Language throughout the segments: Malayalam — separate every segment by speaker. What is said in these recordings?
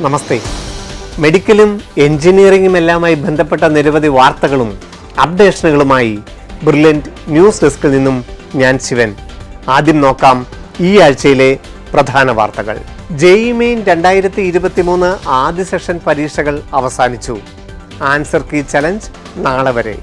Speaker 1: നമസ്തേ. മെഡിക്കലും എഞ്ചിനീയറിംഗുമെല്ലാമായി ബന്ധപ്പെട്ട നിരവധി വാർത്തകളും അപ്ഡേഷനുകളുമായി ബ്രില്യൻറ്റ് ന്യൂസ് ഡെസ്കിൽ നിന്നും ഞാൻ ശിവൻ. ആദ്യം നോക്കാം ഈ ആഴ്ചയിലെ പ്രധാന വാർത്തകൾ. ജെഇഇ മെയിൻ 2023 ആദ്യ സെഷൻ പരീക്ഷകൾ അവസാനിച്ചു. ആൻസർ കീ ചലഞ്ച് നാളെ വരെ.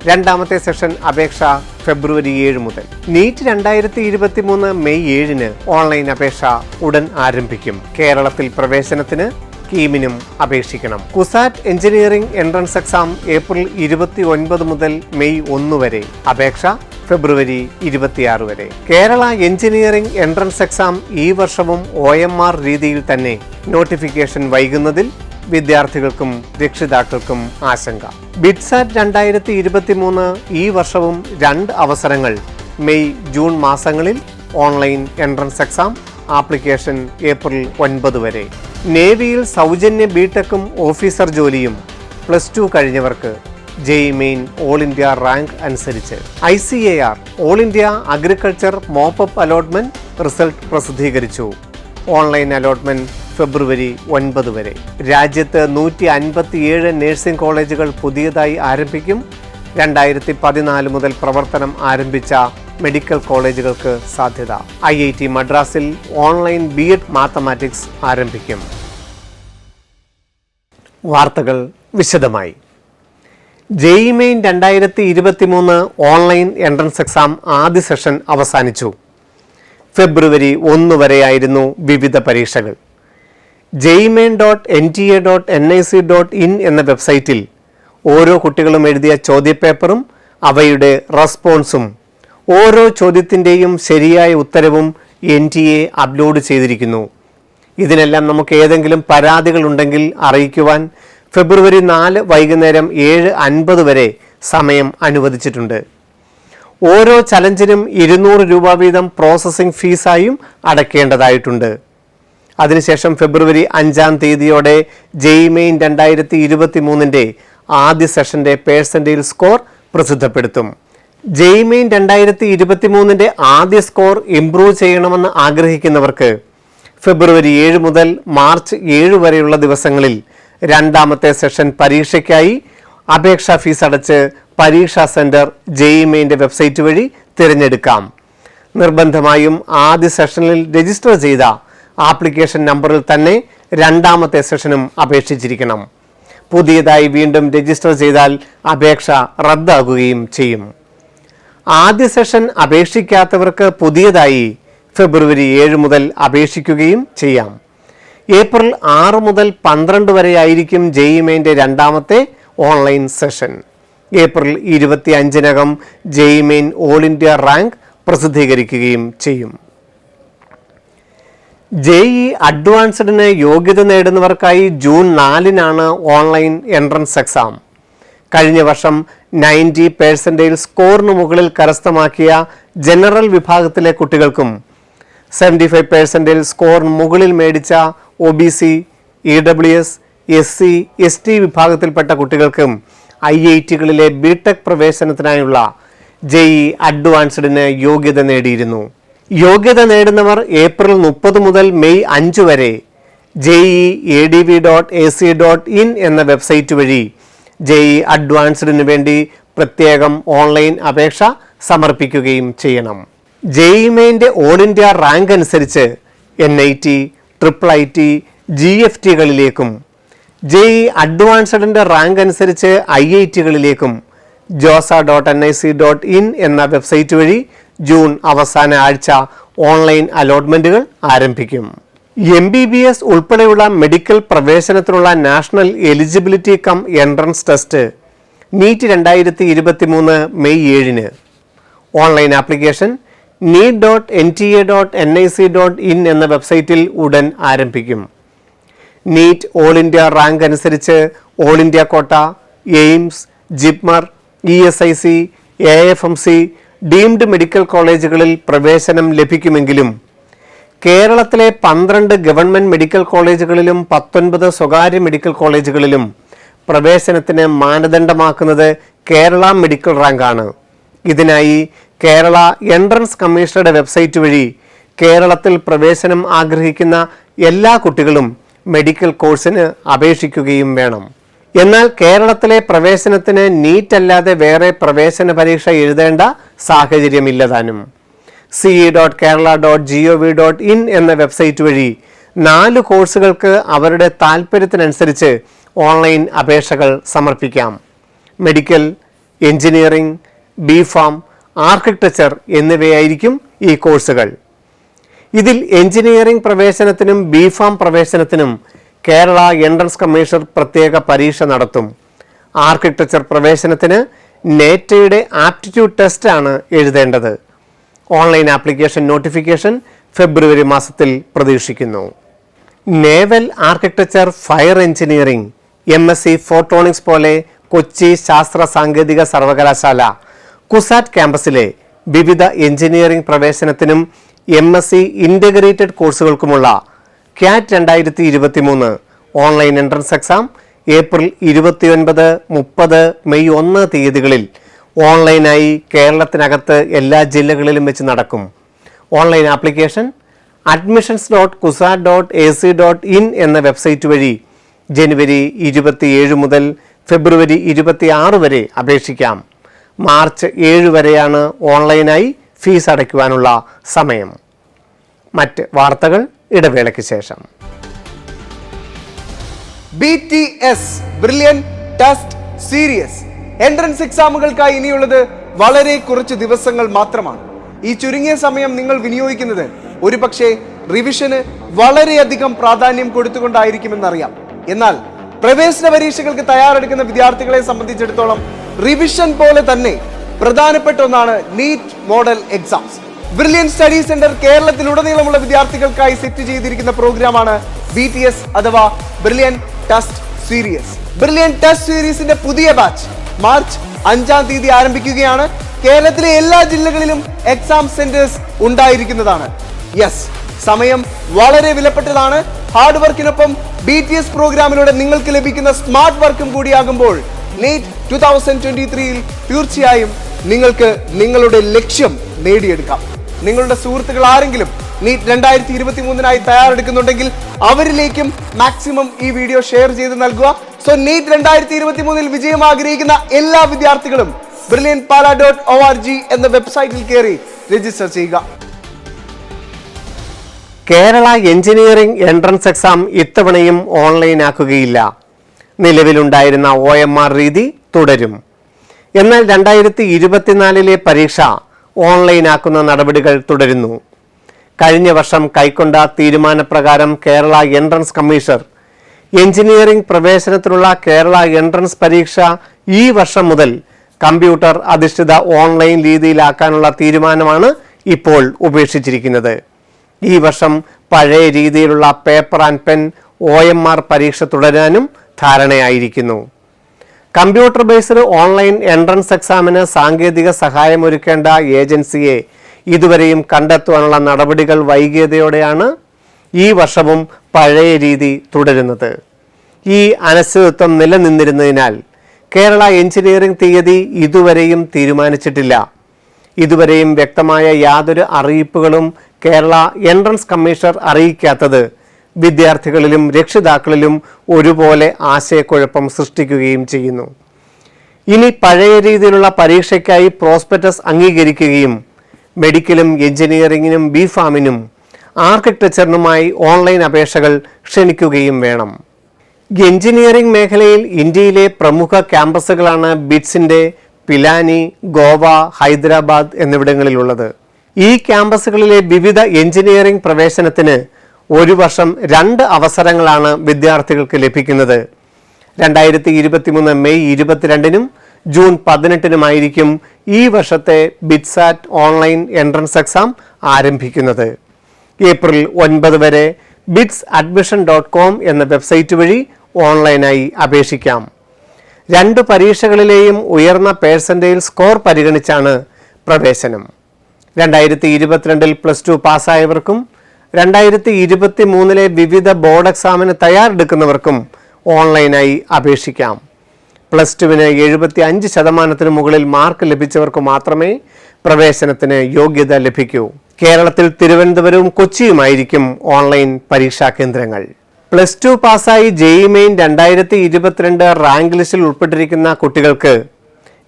Speaker 1: രണ്ടാമത്തെ സെഷൻ അപേക്ഷ ഫെബ്രുവരി 7 മുതൽ. നീറ്റ് 2023 മെയ് 7 ഓൺലൈൻ അപേക്ഷ ഉടൻ ആരംഭിക്കും. കേരളത്തിൽ പ്രവേശനത്തിന് കീമിനും അപേക്ഷിക്കണം. CUSAT engineering entrance exam April 29 മുതൽ മെയ് 1 വരെ. അപേക്ഷ ഫെബ്രുവരി 26 വരെ. കേരള എഞ്ചിനീയറിംഗ് എൻട്രൻസ് എക്സാം ഈ വർഷവും OMR രീതിയിൽ തന്നെ. നോട്ടിഫിക്കേഷൻ വൈകുന്നതിൽ വിദ്യാർത്ഥികൾക്കും രക്ഷിതാക്കൾക്കും ആശങ്ക. ബിറ്റ്സാറ്റ് 2023 ഈ വർഷവും 2 അവസരങ്ങൾ. മെയ് ജൂൺ മാസങ്ങളിൽ online entrance exam. Application April 9 വരെ. നേവിയിൽ സൗജന്യ ബിടെക്കും ഓഫീസർ ജോലിയും +2 കഴിഞ്ഞവർക്ക്. JEE main all India rank അനുസരിച്ച്. ICAR all India agriculture mop up allotment result പ്രസിദ്ധീകരിച്ചു. ഓൺലൈൻ അലോട്ട്മെന്റ് ഫെബ്രുവരി 9 വരെ. രാജ്യത്ത് 157 നഴ്സിംഗ് കോളേജുകൾ പുതിയതായി ആരംഭിക്കും. 2014 മുതൽ പ്രവർത്തനം ആരംഭിച്ച മെഡിക്കൽ കോളേജുകൾക്ക് സാധ്യത. IIT മദ്രാസിൽ ഓൺലൈൻ BEd മാത്തമാറ്റിക്സ് ആരംഭിക്കും. വാർത്തകൾ വിശദമായി. JEE main 2023 online entrance exam ആദ്യ സെഷൻ അവസാനിച്ചു. ഫെബ്രുവരി 1 വരെയായിരുന്നു വിവിധ പരീക്ഷകൾ. jeimain.nta.nic.in എന്ന വെബ്സൈറ്റിൽ ഓരോ കുട്ടികളും എഴുതിയ ചോദ്യപേപ്പറും അവയുടെ റെസ്പോൺസും ഓരോ ചോദ്യത്തിൻ്റെയും ശരിയായ ഉത്തരവും NTA അപ്ലോഡ് ചെയ്തിരിക്കുന്നു. ഇതിനെല്ലാം നമുക്ക് ഏതെങ്കിലും പരാതികളുണ്ടെങ്കിൽ അറിയിക്കുവാൻ ഫെബ്രുവരി 4 വൈകുന്നേരം 7:50 വരെ സമയം അനുവദിച്ചിട്ടുണ്ട്. ഓരോ ചലഞ്ചിനും 200 രൂപ വീതം പ്രോസസ്സിംഗ് ഫീസായും അടയ്ക്കേണ്ടതായിട്ടുണ്ട്. അതിനുശേഷം ഫെബ്രുവരി 5 തീയതിയോടെ ജെഇഇ മെയിൻ 2023 ആദ്യ സെഷന്റെ പേഴ്സൻറ്റേജ് സ്കോർ പ്രസിദ്ധപ്പെടുത്തും. ജെഇഇ മെയിൻ 2023 ആദ്യ സ്കോർ ഇംപ്രൂവ് ചെയ്യണമെന്ന് ആഗ്രഹിക്കുന്നവർക്ക് ഫെബ്രുവരി 7 മുതൽ മാർച്ച് 7 വരെയുള്ള ദിവസങ്ങളിൽ രണ്ടാമത്തെ സെഷൻ പരീക്ഷയ്ക്കായി അപേക്ഷാ ഫീസ് അടച്ച് പരീക്ഷാ സെന്റർ ജെഇഇ മെയിൻ്റെ വെബ്സൈറ്റ് വഴി തിരഞ്ഞെടുക്കാം. നിർബന്ധമായും ആദ്യ സെഷനിൽ രജിസ്റ്റർ ചെയ്ത ആപ്ലിക്കേഷൻ നമ്പറിൽ തന്നെ രണ്ടാമത്തെ സെഷനും അപേക്ഷിച്ചിരിക്കണം. പുതിയതായി വീണ്ടും രജിസ്റ്റർ ചെയ്താൽ അപേക്ഷ റദ്ദാകുകയും ചെയ്യും. ആദ്യ സെഷൻ അപേക്ഷിക്കാത്തവർക്ക് പുതിയതായി ഫെബ്രുവരി 7 മുതൽ അപേക്ഷിക്കുകയും ചെയ്യാം. ഏപ്രിൽ 6 മുതൽ 12 വരെയായിരിക്കും ജെഇഇ മെയിൻ്റെ രണ്ടാമത്തെ online session. April 25 JEE main all India rank പ്രസിദ്ധീകരിക്കുകയും ചെയ്യും. ജെഇഇ അഡ്വാൻസ്ഡിന് യോഗ്യത നേടുന്നവർക്കായി ജൂൺ 4 ഓൺലൈൻ എൻട്രൻസ് എക്സാം. കഴിഞ്ഞ വർഷം 90% സ്കോറിന് മുകളിൽ കരസ്ഥമാക്കിയ ജനറൽ വിഭാഗത്തിലെ കുട്ടികൾക്കും 75% സ്കോറിന് മുകളിൽ മേടിച്ച OBC, EWS, SC, ST വിഭാഗത്തിൽപ്പെട്ട കുട്ടികൾക്കും IITകളിലെ ബിടെക് പ്രവേശനത്തിനായുള്ള ജെഇഇ അഡ്വാൻസ്ഡിന് യോഗ്യത നേടിയിരുന്നു. യോഗ്യത നേടുന്നവർ ഏപ്രിൽ 30 മുതൽ മെയ് 5 വരെ jeiadv.ac.in എന്ന വെബ്സൈറ്റ് വഴി ജെഇഇ അഡ്വാൻസ്ഡിന് വേണ്ടി പ്രത്യേകം ഓൺലൈൻ അപേക്ഷ സമർപ്പിക്കുകയും ചെയ്യണം. ജെഇഇ മെയിൻ്റെ ഓൾ ഇന്ത്യ റാങ്ക് അനുസരിച്ച് NIT, IIIT, GFTകളിലേക്കും ജെഇഇ അഡ്വാൻസ്ഡിൻ്റെ റാങ്ക് അനുസരിച്ച് IITകളിലേക്കും josa.nic.in എന്ന വെബ്സൈറ്റ് വഴി ജൂൺ അവസാന ആഴ്ച ഓൺലൈൻ അലോട്ട്മെൻറ്റുകൾ ആരംഭിക്കും. MBBS ഉൾപ്പെടെയുള്ള മെഡിക്കൽ പ്രവേശനത്തിനുള്ള national eligibility cum entrance test NEET 2023 May 7. Online application neet.nta.nic.in എന്ന വെബ്സൈറ്റിൽ ഉടൻ ആരംഭിക്കും. നീറ്റ് ഓൾ ഇന്ത്യ റാങ്ക് അനുസരിച്ച് all India quota, AIIMS, JIPMER, ESIC, AFMC, deemed medical കോളേജുകളിൽ പ്രവേശനം ലഭിക്കുമെങ്കിലും കേരളത്തിലെ 12 ഗവൺമെൻറ് മെഡിക്കൽ കോളേജുകളിലും 19 സ്വകാര്യ മെഡിക്കൽ കോളേജുകളിലും പ്രവേശനത്തിന് മാനദണ്ഡമാക്കുന്നത് കേരള മെഡിക്കൽ റാങ്കാണ്. ഇതിനായി കേരള എൻട്രൻസ് കമ്മീഷണറുടെ വെബ്സൈറ്റ് വഴി കേരളത്തിൽ പ്രവേശനം ആഗ്രഹിക്കുന്ന എല്ലാ കുട്ടികളും മെഡിക്കൽ കോഴ്സിന് അപേക്ഷിക്കുകയും വേണം. എന്നാൽ കേരളത്തിലെ പ്രവേശനത്തിന് നീറ്റ് അല്ലാതെ വേറെ പ്രവേശന പരീക്ഷ എഴുതേണ്ട സാഹചര്യമില്ലതാനും. ce.kerala.gov.in എന്ന വെബ്സൈറ്റ് വഴി 4 കോഴ്സുകൾക്ക് അവരുടെ താൽപ്പര്യത്തിനനുസരിച്ച് ഓൺലൈൻ അപേക്ഷകൾ സമർപ്പിക്കാം. മെഡിക്കൽ, എഞ്ചിനീയറിംഗ്, ബിഫാം, ആർക്കിടെക്ചർ എന്നിവയായിരിക്കും ഈ കോഴ്സുകൾ. ഇതിൽ എഞ്ചിനീയറിംഗ് പ്രവേശനത്തിനും ബിഫാം പ്രവേശനത്തിനും കേരള എൻട്രൻസ് കമ്മീഷൻ പ്രത്യേക പരീക്ഷ നടത്തും. ആർക്കിടെക്ചർ പ്രവേശനത്തിന് നേറ്റയുടെ ആപ്റ്റിറ്റ്യൂഡ് ടെസ്റ്റ് ആണ് എഴുതേണ്ടത്. ഓൺലൈൻ ആപ്ലിക്കേഷൻ നോട്ടിഫിക്കേഷൻ ഫെബ്രുവരി മാസത്തിൽ പ്രതീക്ഷിക്കുന്നു. Naval architecture, fire engineering, MSc photonics പോലെ കൊച്ചി ശാസ്ത്ര സാങ്കേതിക സർവകലാശാല കുസാറ്റ് ക്യാമ്പസിലെ വിവിധ എഞ്ചിനീയറിംഗ് പ്രവേശനത്തിനും MSc ഇൻ്റഗ്രേറ്റഡ് കോഴ്സുകൾക്കുമുള്ള CAT 2023 online entrance exam April 29, 30, May 1 തീയതികളിൽ ഓൺലൈനായി കേരളത്തിനകത്ത് എല്ലാ ജില്ലകളിലും വെച്ച് നടക്കും. ഓൺലൈൻ ആപ്ലിക്കേഷൻ admissions.kusat.ac.in എന്ന വെബ്സൈറ്റ് വഴി ജനുവരി 27 മുതൽ ഫെബ്രുവരി 26 വരെ അപേക്ഷിക്കാം. മാർച്ച് 7 വരെയാണ് ഓൺലൈനായി ഫീസ് അടയ്ക്കുവാനുള്ള സമയം. മറ്റ് വാർത്തകൾ ഇടവേളയ്ക്ക് ശേഷം.
Speaker 2: BTS brilliant test series entrance എക്സാമുകൾക്കായി ഇനിയുള്ളത് വളരെ കുറച്ച് ദിവസങ്ങൾ മാത്രമാണ്. ഈ ചുരുങ്ങിയ സമയം നിങ്ങൾ വിനിയോഗിക്കുന്നത് ഒരുപക്ഷെ റിവിഷന് വളരെയധികം പ്രാധാന്യം കൊടുത്തുകൊണ്ടായിരിക്കുമെന്നറിയാം. എന്നാൽ പ്രവേശന പരീക്ഷകൾക്ക് തയ്യാറെടുക്കുന്ന വിദ്യാർത്ഥികളെ സംബന്ധിച്ചിടത്തോളം റിവിഷൻ പോലെ തന്നെ പ്രധാനപ്പെട്ട ഒന്നാണ് NEET model exams. Brilliant study centre കേരളത്തിലുടനീളമുള്ള വിദ്യാർത്ഥികൾക്കായി സെറ്റ് ചെയ്തിരിക്കുന്ന പ്രോഗ്രാമാണ് BTS അഥവാ brilliant test series. Brilliant test സീരീസിന്റെ പുതിയ ബാച്ച് മാർച്ച് 5 തീയതി ആരംഭിക്കുകയാണ്. കേരളത്തിലെ എല്ലാ ജില്ലകളിലും എക്സാം സെന്റേഴ്സ് ഉണ്ടായിരിക്കുന്നതാണ്. യെസ്, സമയം വളരെ വിലപ്പെട്ടതാണ്. ഹാർഡ് വർക്കിനൊപ്പം BTS പ്രോഗ്രാമിലൂടെ നിങ്ങൾക്ക് ലഭിക്കുന്ന സ്മാർട്ട് വർക്കും കൂടിയാകുമ്പോൾ നീറ്റ് 2023 തീർച്ചയായും നിങ്ങൾക്ക് നിങ്ങളുടെ ലക്ഷ്യം നേടിയെടുക്കാം. നിങ്ങളുടെ സുഹൃത്തുക്കൾ ആരെങ്കിലും നീറ്റ് 2023 തയ്യാറെടുക്കുന്നുണ്ടെങ്കിൽ അവരിലേക്കും മാക്സിമം ഈ വീഡിയോ ഷെയർ ചെയ്ത് നൽകുക. സോ നീറ്റ് 2023 വിജയം ആഗ്രഹിക്കുന്ന എല്ലാ വിദ്യാർത്ഥികളും brilliantpala.org എന്ന വെബ്സൈറ്റിൽ കയറി രജിസ്റ്റർ ചെയ്യുക.
Speaker 1: കേരള എഞ്ചിനീയറിംഗ് എൻട്രൻസ് എക്സാം ഇത്തവണയും ഓൺലൈൻ ആക്കുകയില്ല. നിലവിലുണ്ടായിരുന്ന OMR രീതി തുടരും. എന്നാൽ 2024 പരീക്ഷ ഓൺലൈൻ ആക്കുന്ന നടപടികൾ തുടരുന്നു. കഴിഞ്ഞ വർഷം കൈക്കൊണ്ട തീരുമാനപ്രകാരം കേരള എൻട്രൻസ് കമ്മീഷൻ എഞ്ചിനീയറിംഗ് പ്രവേശനത്തിനുള്ള കേരള എൻട്രൻസ് പരീക്ഷ ഈ വർഷം മുതൽ കമ്പ്യൂട്ടർ അധിഷ്ഠിത ഓൺലൈൻ രീതിയിലാക്കാനുള്ള തീരുമാനമാണ് ഇപ്പോൾ ഉപേക്ഷിച്ചിരിക്കുന്നത്. ഈ വർഷം പഴയ രീതിയിലുള്ള പേപ്പർ ആൻഡ് പെൻ OMR പരീക്ഷ തുടരാനും ധാരണയായിരിക്കുന്നു. കമ്പ്യൂട്ടർ ബേസ്ഡ് ഓൺലൈൻ എൻട്രൻസ് എക്സാമിന് സാങ്കേതിക സഹായമൊരുക്കേണ്ട ഏജൻസിയെ ഇതുവരെയും കണ്ടെത്തുവാനുള്ള നടപടികൾ വൈകിയതയോടെയാണ് ഈ വർഷവും പഴയ രീതി തുടരുന്നത്. ഈ അനിശ്ചിതത്വം നിലനിന്നിരുന്നതിനാൽ കേരള എഞ്ചിനീയറിംഗ് തീയതി ഇതുവരെയും തീരുമാനിച്ചിട്ടില്ല. ഇതുവരെയും വ്യക്തമായ യാതൊരു അറിയിപ്പുകളും കേരള എൻട്രൻസ് കമ്മീഷണർ അറിയിക്കാത്തത് വിദ്യാർത്ഥികളിലും രക്ഷിതാക്കളിലും ഒരുപോലെ ആശയക്കുഴപ്പം സൃഷ്ടിക്കുകയും ചെയ്യുന്നു. ഇനി പഴയ രീതിയിലുള്ള പരീക്ഷയ്ക്കായി പ്രോസ്പെക്ടസ് അംഗീകരിക്കുകയും മെഡിക്കലും എഞ്ചിനീയറിംഗിനും ബിഫാമിനും ആർക്കിടെക്ചറിനുമായി ഓൺലൈൻ അപേക്ഷകൾ ക്ഷണിക്കുകയും വേണം. എഞ്ചിനീയറിംഗ് മേഖലയിൽ ഇന്ത്യയിലെ പ്രമുഖ ക്യാമ്പസുകളാണ് ബിറ്റ്സിന്റെ പിലാനി, ഗോവ, ഹൈദരാബാദ് എന്നിവിടങ്ങളിലുള്ളത്. ഈ ക്യാമ്പസുകളിലെ വിവിധ എഞ്ചിനീയറിംഗ് പ്രവേശനത്തിന് ഒരു വർഷം 2 അവസരങ്ങളാണ് വിദ്യാർത്ഥികൾക്ക് ലഭിക്കുന്നത്. 2023 മെയ് 22 ജൂൺ 18 ഈ വർഷത്തെ ബിറ്റ്സാറ്റ് ഓൺലൈൻ എൻട്രൻസ് എക്സാം ആരംഭിക്കുന്നത്. ഏപ്രിൽ 9 വരെ bitsAdmission.com എന്ന വെബ്സൈറ്റ് വഴി ഓൺലൈനായി അപേക്ഷിക്കാം. 2 പരീക്ഷകളിലെയും ഉയർന്ന പേഴ്സൻറ്റേജ് സ്കോർ പരിഗണിച്ചാണ് പ്രവേശനം. 2022 +2 പാസ്സായവർക്കും 2023 വിവിധ ബോർഡ് എക്സാമിന് തയ്യാറെടുക്കുന്നവർക്കും ഓൺലൈനായി അപേക്ഷിക്കാം. +2 75% മുകളിൽ മാർക്ക് ലഭിച്ചവർക്ക് മാത്രമേ പ്രവേശനത്തിന് യോഗ്യത ലഭിക്കൂ. കേരളത്തിൽ തിരുവനന്തപുരവും കൊച്ചിയുമായിരിക്കും ഓൺലൈൻ പരീക്ഷാ കേന്ദ്രങ്ങൾ. +2 പാസ്സായി JEE മെയിൻ 2022 റാങ്ക് ലിസ്റ്റിൽ ഉൾപ്പെട്ടിരിക്കുന്ന കുട്ടികൾക്ക്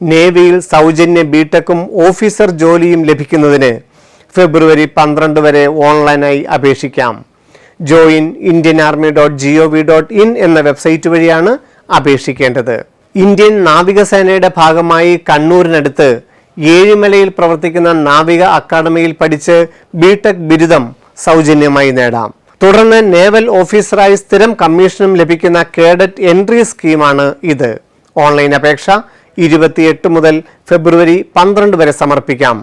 Speaker 1: നേവിയിൽ സൗജന്യ ബിടെക്കും ഓഫീസർ ജോലിയും ലഭിക്കുന്നതിന് ഫെബ്രുവരി 12 വരെ ഓൺലൈനായി അപേക്ഷിക്കാം. joinIndianArmy.gov.in എന്ന വെബ്സൈറ്റ് വഴിയാണ് അപേക്ഷിക്കേണ്ടത്. ഇന്ത്യൻ നാവികസേനയുടെ ഭാഗമായി കണ്ണൂരിനടുത്ത് ഏഴിമലയിൽ പ്രവർത്തിക്കുന്ന നാവിക അക്കാദമിയിൽ പഠിച്ച് ബിടെക് ബിരുദം സൗജന്യമായി നേടാം. തുടർന്ന് നേവൽ ഓഫീസറായി സ്ഥിരം കമ്മീഷനും ലഭിക്കുന്ന കേഡറ്റ് എൻട്രി സ്കീമാണ് ഇത്. ഓൺലൈൻ അപേക്ഷ 28 മുതൽ ഫെബ്രുവരി 12 വരെ സമർപ്പിക്കാം.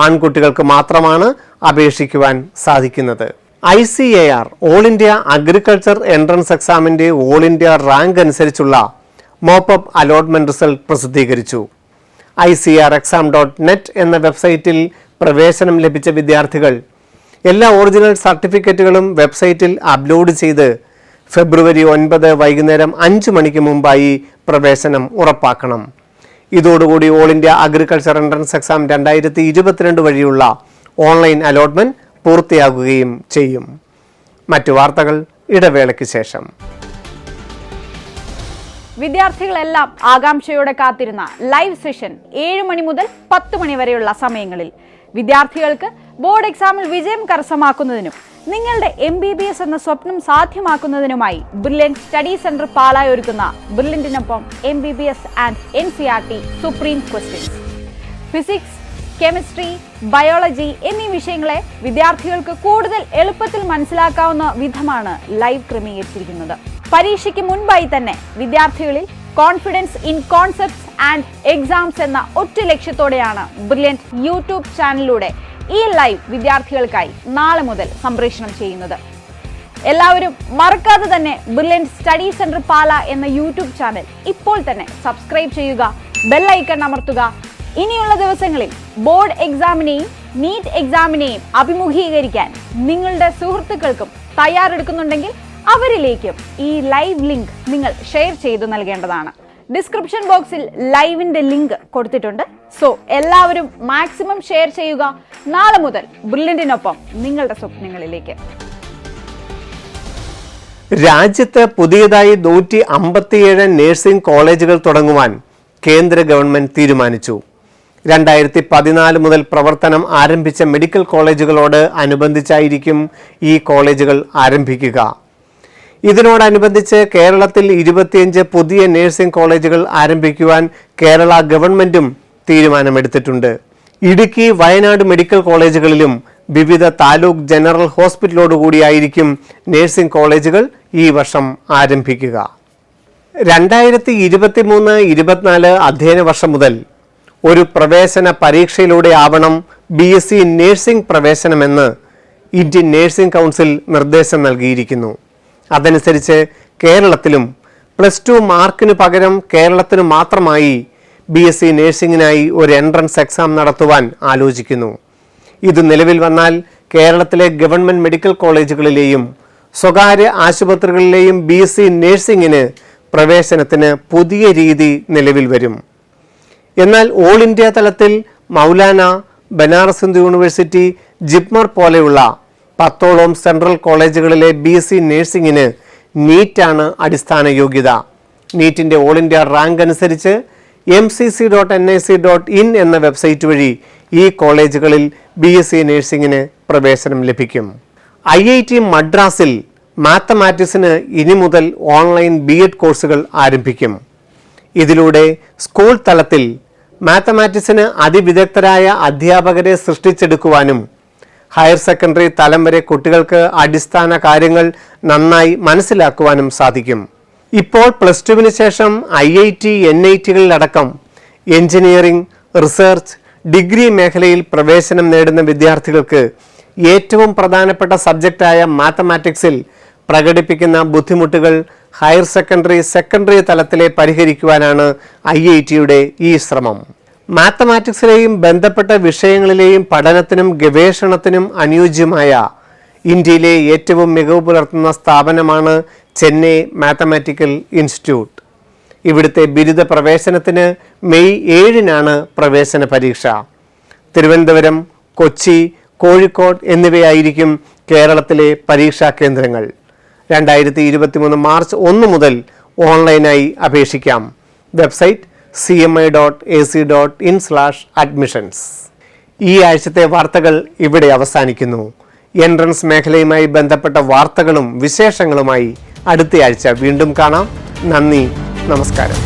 Speaker 1: ആൺകുട്ടികൾക്ക് മാത്രമാണ് അപേക്ഷിക്കുവാൻ സാധിക്കുന്നത്. ICAR all India agriculture entrance എക്സാമിന്റെ ഓൾ ഇന്ത്യ റാങ്ക് അനുസരിച്ചുള്ള മോപ്പപ്പ് അലോട്ട്മെന്റ് റിസൾട്ട് പ്രസിദ്ധീകരിച്ചു. ICRexam.net എന്ന വെബ്സൈറ്റിൽ പ്രവേശനം ലഭിച്ച വിദ്യാർത്ഥികൾ എല്ലാ ഒറിജിനൽ സർട്ടിഫിക്കറ്റുകളും വെബ്സൈറ്റിൽ അപ്ലോഡ് ചെയ്ത് ഫെബ്രുവരി 9 വൈകുന്നേരം 5 മണിക്ക് മുമ്പായി പ്രവേശനം ഉറപ്പാക്കണം. ഇതോടുകൂടി all India agriculture entrance exam 2022 വഴിയുള്ള ഓൺലൈൻ അലോട്ട്മെന്റ് പൂർത്തിയാകുകയും ചെയ്യും. മറ്റു വാർത്തകൾ ഇടവേളയ്ക്ക് ശേഷം.
Speaker 3: വിദ്യാർത്ഥികളെല്ലാം ആകാംക്ഷയോടെ കാത്തിരുന്ന ലൈവ് സെഷൻ 7 മണി മുതൽ 10 മണി വരെയുള്ള സമയങ്ങളിൽ വിദ്യാർത്ഥികൾക്ക് ബോർഡ് എക്സാമിൽ വിജയം കരസ്ഥമാക്കുന്നതിനും നിങ്ങളുടെ MBBS എന്ന സ്വപ്നം സാധ്യമാക്കുന്നതിനുമായി ബ്രില്യൻറ്റ് സ്റ്റഡി സെന്റർ പാലായി ഒരുക്കുന്ന ബ്രില്യൻറ്റിനൊപ്പം MBBS and NCERT supreme questions. Physics, chemistry, biology എന്നീ വിഷയങ്ങളെ വിദ്യാർത്ഥികൾക്ക് കൂടുതൽ എളുപ്പത്തിൽ മനസ്സിലാക്കാവുന്ന വിധമാണ് ലൈവ് ക്രമീകരിച്ചിരിക്കുന്നത്. പരീക്ഷയ്ക്ക് മുൻപായി തന്നെ വിദ്യാർത്ഥികളിൽ confidence in concepts and exams എന്ന ഒറ്റ ലക്ഷ്യത്തോടെയാണ് ബ്രില്യൻറ്റ് യൂട്യൂബ് ചാനലിലൂടെ ഈ ലൈവ് വിദ്യാർത്ഥികൾക്കായി നാളെ മുതൽ സംപ്രേഷണം ചെയ്യുന്നത്. എല്ലാവരും മറക്കാതെ തന്നെ ബ്രില്യൻറ്റ് സ്റ്റഡി സെന്റർ പാല എന്ന യൂട്യൂബ് ചാനൽ ഇപ്പോൾ തന്നെ സബ്സ്ക്രൈബ് ചെയ്യുക, ബെൽ ഐക്കൺ അമർത്തുക. ഇനിയുള്ള ദിവസങ്ങളിൽ ബോർഡ് എക്സാമിനെയും നീറ്റ് എക്സാമിനെയും അഭിമുഖീകരിക്കാൻ നിങ്ങളുടെ സുഹൃത്തുക്കൾക്കും തയ്യാറെടുക്കുന്നുണ്ടെങ്കിൽ അവരിലേക്കും ഈ ലൈവ് ലിങ്ക് നിങ്ങൾ ഷെയർ ചെയ്തു നൽകേണ്ടതാണ്. ഡിസ്ക്രിപ്ഷൻ ബോക്സിൽ ലൈവിന്റെ ലിങ്ക് കൊടുത്തിട്ടുണ്ട്. സോ എല്ലാവരും മാക്സിമം ഷെയർ ചെയ്യുക. നാളെ മുതൽ ബ്രില്യൻറ്റിനൊപ്പം നിങ്ങളുടെ സ്വപ്നങ്ങളിലേക്ക്.
Speaker 1: രാജ്യത്ത് പുതിയതായി 157 നഴ്സിംഗ് കോളേജുകൾ തുടങ്ങുവാൻ കേന്ദ്ര ഗവൺമെന്റ് തീരുമാനിച്ചു. 2014 മുതൽ പ്രവർത്തനം ആരംഭിച്ച മെഡിക്കൽ കോളേജുകളോട് അനുബന്ധിച്ചായിരിക്കും ഈ കോളേജുകൾ ആരംഭിക്കുക. ഇതിനോടനുബന്ധിച്ച് കേരളത്തിൽ 25 പുതിയ നഴ്സിംഗ് കോളേജുകൾ ആരംഭിക്കുവാൻ കേരള ഗവൺമെന്റും തീരുമാനമെടുത്തിട്ടുണ്ട്. ഇടുക്കി, വയനാട് മെഡിക്കൽ കോളേജുകളിലും വിവിധ താലൂക്ക് ജനറൽ ഹോസ്പിറ്റലോടുകൂടിയായിരിക്കും നഴ്സിംഗ് കോളേജുകൾ ഈ വർഷം ആരംഭിക്കുക. 2023-24 അധ്യയന വർഷം മുതൽ ഒരു പ്രവേശന പരീക്ഷയിലൂടെ ആവണം BSc നഴ്സിംഗ് പ്രവേശനമെന്ന് ഇന്ത്യൻ നഴ്സിംഗ് കൗൺസിൽ നിർദ്ദേശം നൽകിയിരിക്കുന്നു. അതനുസരിച്ച് കേരളത്തിലും +2 മാർക്കിന് പകരം കേരളത്തിന് മാത്രമായി BSc നഴ്സിംഗിനായി ഒരു എൻട്രൻസ് എക്സാം നടത്തുവാൻ ആലോചിക്കുന്നു. ഇത് നിലവിൽ വന്നാൽ കേരളത്തിലെ ഗവൺമെന്റ് മെഡിക്കൽ കോളേജുകളിലെയും സ്വകാര്യ ആശുപത്രികളിലെയും BSc നഴ്സിംഗിന് പ്രവേശനത്തിന് പുതിയ രീതി നിലവിൽ വരും. എന്നാൽ ഓൾ ഇന്ത്യ തലത്തിൽ മൗലാന, ബനാറസ് ഹിന്ദു യൂണിവേഴ്സിറ്റി, ജിപ്മർ പോലെയുള്ള 10ഓളം സെൻട്രൽ കോളേജുകളിലെ BSc നഴ്സിംഗിന് നീറ്റാണ് അടിസ്ഥാന യോഗ്യത. നീറ്റിൻ്റെ ഓൾ ഇന്ത്യ റാങ്ക് അനുസരിച്ച് mcc.nic.in എന്ന വെബ്സൈറ്റ് വഴി ഈ കോളേജുകളിൽ BSc നഴ്സിംഗിന് പ്രവേശനം ലഭിക്കും. IIT മദ്രാസിൽ മാത്തമാറ്റിക്സിന് ഇനി മുതൽ ഓൺലൈൻ B.Ed കോഴ്സുകൾ ആരംഭിക്കും. ഇതിലൂടെ സ്കൂൾ തലത്തിൽ മാത്തമാറ്റിക്സിന് അതിവിദഗ്ധരായ അധ്യാപകരെ സൃഷ്ടിച്ചെടുക്കുവാനും ഹയർ സെക്കൻഡറി തലം വരെ കുട്ടികൾക്ക് അടിസ്ഥാന കാര്യങ്ങൾ നന്നായി മനസ്സിലാക്കുവാനും സാധിക്കും. ഇപ്പോൾ +2വിന് ശേഷം IIT, NITകളിലടക്കം എഞ്ചിനീയറിംഗ്, റിസർച്ച്, ഡിഗ്രി മേഖലയിൽ പ്രവേശനം നേടുന്ന വിദ്യാർത്ഥികൾക്ക് ഏറ്റവും പ്രധാനപ്പെട്ട സബ്ജക്റ്റായ മാത്തമാറ്റിക്സിൽ പ്രകടിപ്പിക്കുന്ന ബുദ്ധിമുട്ടുകൾ ഹയർ സെക്കൻഡറി തലത്തിലെ പരിഹരിക്കുവാനാണ് IITയുടെ ഈ ശ്രമം. മാത്തമാറ്റിക്സിലെയും ബന്ധപ്പെട്ട വിഷയങ്ങളിലെയും പഠനത്തിനും ഗവേഷണത്തിനും അനുയോജ്യമായ ഇന്ത്യയിലെ ഏറ്റവും മികവ് പുലർത്തുന്ന സ്ഥാപനമാണ് ചെന്നൈ മാത്തമാറ്റിക്കൽ ഇൻസ്റ്റിറ്റ്യൂട്ട്. ഇവിടുത്തെ ബിരുദ പ്രവേശനത്തിന് മെയ് 7-നാണ് പ്രവേശന പരീക്ഷ. തിരുവനന്തപുരം, കൊച്ചി, കോഴിക്കോട് എന്നിവയായിരിക്കും കേരളത്തിലെ പരീക്ഷാ കേന്ദ്രങ്ങൾ. 2023 മാർച്ച് 1 മുതൽ ഓൺലൈനായി അപേക്ഷിക്കാം. Website cmi.ac.in/admissions. ഈ ആഴ്ചത്തെ വാർത്തകൾ ഇവിടെ അവസാനിക്കുന്നു. എൻട്രൻസ് മേഖലയുമായി ബന്ധപ്പെട്ട വാർത്തകളും വിശേഷങ്ങളുമായി അടുത്തയാഴ്ച വീണ്ടും കാണാം. നന്ദി, നമസ്കാരം.